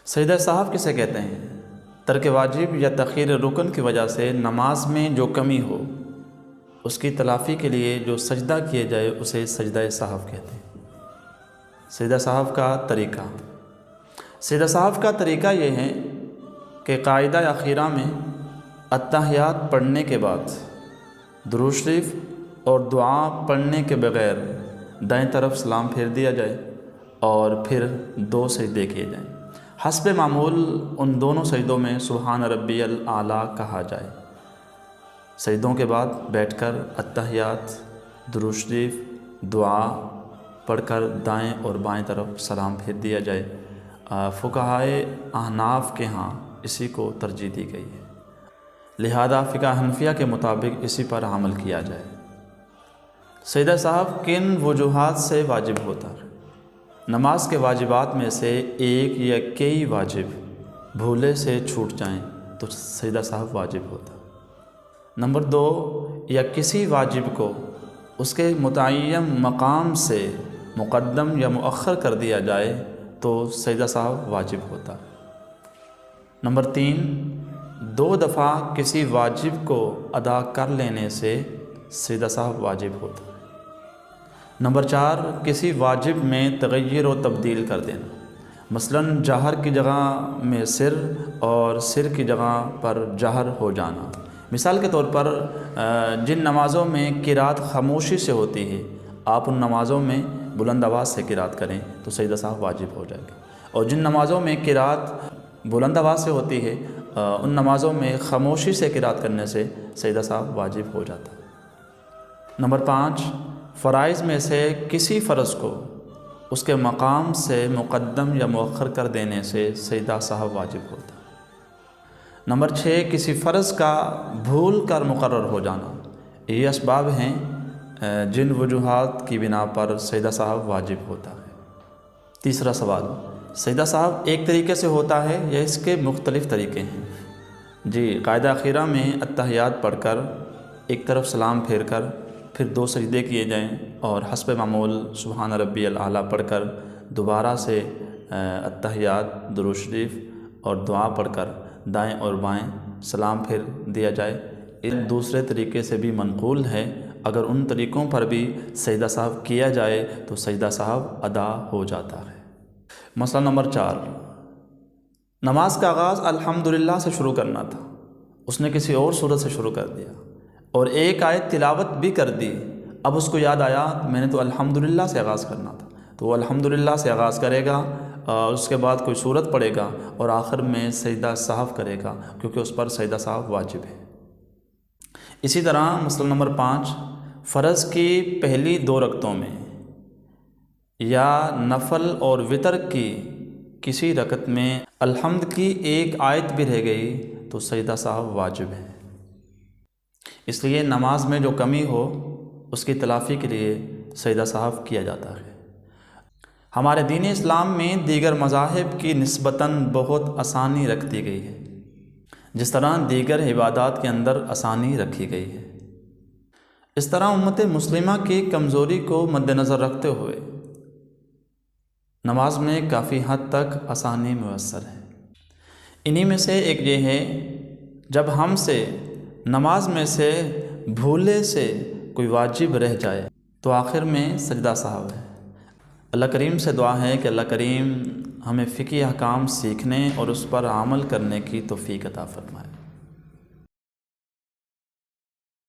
سجدہ سہو کسے کہتے ہیں؟ ترک واجب یا تخیر رکن کی وجہ سے نماز میں جو کمی ہو اس کی تلافی کے لیے جو سجدہ کیے جائے اسے سجدہ سہو کہتے ہیں۔ سجدہ سہو کا طریقہ، سجدہ سہو کا طریقہ یہ ہے کہ قاعدہ اخیرہ میں اتحیات پڑھنے کے بعد درود شریف اور دعا پڑھنے کے بغیر دائیں طرف سلام پھیر دیا جائے اور پھر 2 سجدے کیے جائیں۔ حسب معمول ان دونوں سجدوں میں سبحان ربی الاعلیٰ کہا جائے۔ سجدوں کے بعد بیٹھ کر اتحیات، درود شریف، دعا پڑھ کر دائیں اور بائیں طرف سلام پھیر دیا جائے۔ فقہائے احناف کے ہاں اسی کو ترجیح دی گئی ہے، لہذا فقہ حنفیہ کے مطابق اسی پر عمل کیا جائے۔ سجدہ سہو کن وجوہات سے واجب ہوتا ہے؟ نماز کے واجبات میں سے ایک یا کئی واجب بھولے سے چھوٹ جائیں تو سجدہ سہو واجب ہوتا ہے۔ نمبر 2، یا کسی واجب کو اس کے متعین مقام سے مقدم یا مؤخر کر دیا جائے تو سجدہ سہو واجب ہوتا ہے۔ نمبر 3، 2 دفعہ کسی واجب کو ادا کر لینے سے سجدہ سہو واجب ہوتا ہے۔ نمبر 4، کسی واجب میں تغیر و تبدیل کر دینا، مثلا جہر کی جگہ میں سر اور سر کی جگہ پر جہر ہو جانا۔ مثال کے طور پر جن نمازوں میں قرات خاموشی سے ہوتی ہے آپ ان نمازوں میں بلند آواز سے قرات کریں تو سجدہ سہو واجب ہو جائے گا، اور جن نمازوں میں قرات بلند آواز سے ہوتی ہے ان نمازوں میں خاموشی سے قرات کرنے سے سجدہ سہو واجب ہو جاتا ہے۔ نمبر 5، فرائض میں سے کسی فرض کو اس کے مقام سے مقدم یا مؤخر کر دینے سے سجدہ سہو واجب ہوتا ہے۔ نمبر 6، کسی فرض کا بھول کر مقرر ہو جانا۔ یہ اسباب ہیں جن وجوہات کی بنا پر سجدہ سہو واجب ہوتا ہے۔ تیسرا سوال، سجدہ سہو ایک طریقے سے ہوتا ہے یا اس کے مختلف طریقے ہیں؟ جی، قاعدہ اخیرہ میں اتحیات پڑھ کر ایک طرف سلام پھیر کر پھر 2 سجدے کیے جائیں اور حسب معمول سبحان ربی الاعلیٰ پڑھ کر دوبارہ سے اتحیات، درود شریف اور دعا پڑھ کر دائیں اور بائیں سلام پھیر دیا جائے۔ ان دوسرے طریقے سے بھی منقول ہے، اگر ان طریقوں پر بھی سجدہ سہو کیا جائے تو سجدہ سہو ادا ہو جاتا ہے۔ مسئلہ نمبر 4، نماز کا آغاز الحمدللہ سے شروع کرنا تھا، اس نے کسی اور سورت سے شروع کر دیا اور ایک آیت تلاوت بھی کر دی، اب اس کو یاد آیا میں نے تو الحمدللہ سے آغاز کرنا تھا، تو وہ الحمدللہ سے آغاز کرے گا اور اس کے بعد کوئی سورت پڑھے گا اور آخر میں سجدہ سہو کرے گا کیونکہ اس پر سجدہ سہو واجب ہے۔ اسی طرح مسئلہ نمبر 5، فرض کی پہلی 2 رکعتوں میں یا نفل اور وتر کی کسی رکعت میں الحمد کی ایک آیت بھی رہ گئی تو سجدہ سہو واجب ہے۔ اس لیے نماز میں جو کمی ہو اس کی تلافی کے لیے سجدہ سہو کیا جاتا ہے۔ ہمارے دین اسلام میں دیگر مذاہب کی نسبتاً بہت آسانی رکھ دی گئی ہے، جس طرح دیگر عبادات کے اندر آسانی رکھی گئی ہے۔ اس طرح امت مسلمہ کی کمزوری کو مد نظر رکھتے ہوئے نماز میں کافی حد تک آسانی میسر ہے۔ انہی میں سے ایک یہ ہے، جب ہم سے نماز میں سے بھولے سے کوئی واجب رہ جائے تو آخر میں سجدہ سہو ہے۔ اللہ کریم سے دعا ہے کہ اللہ کریم ہمیں فقہی احکام سیکھنے اور اس پر عمل کرنے کی توفیق عطا فرمائے۔